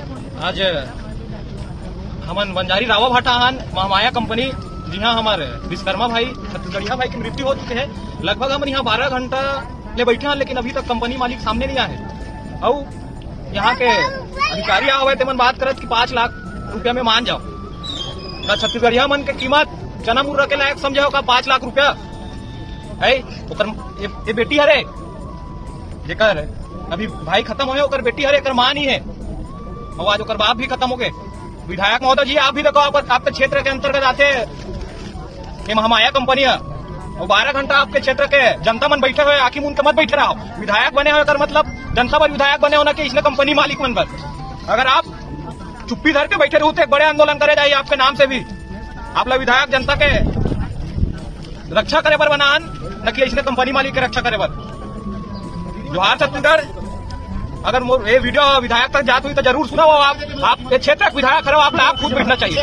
आज हमन बंजारी रावा भाटा हन महामाया कंपनी जिहा हमारे विश्वकर्मा भाई छत्तीसगढ़िया भाई की मृत्यु हो चुके हैं। लगभग हम यहाँ 12 घंटा ले बैठे हैं, लेकिन अभी तक कंपनी मालिक सामने नहीं आए। और यहाँ के अधिकारी आ हुए तेमन बात करत कि 5 लाख रुपया में मान जाओ। छत्तीसगढ़िया मन के कीमत चना मुर्रा के लायक समझे का 5 लाख रुपया है। ये बेटी हरे जेकर अभी भाई खत्म होए ओकर बेटी हरे, मां नहीं है और आज ओकर बाप भी खत्म हो गए। विधायक महोदय जी, आप भी देखो, आपके क्षेत्र के अंतर्गत आते ये महामाया कंपनी है और 12 घंटा आपके क्षेत्र के जनता मन बैठे हुए, आखिर उनके मत बैठे रहो। विधायक बने हुए कर मतलब जनता पर विधायक बने होना कि इसने कंपनी मालिक मन पर। अगर आप चुप्पी धर के बैठे रहते, बड़े आंदोलन करे जाइए आपके नाम से भी। आप लोग विधायक जनता के रक्षा करे पर बनान, न कि इसने कंपनी मालिक के रक्षा करे पर। जोहार छत्तीसगढ़। अगर ये वीडियो विधायक तक जात हुई तो जरूर सुना हो। आप क्षेत्र विधायक हो, आप खुद बैठना चाहिए।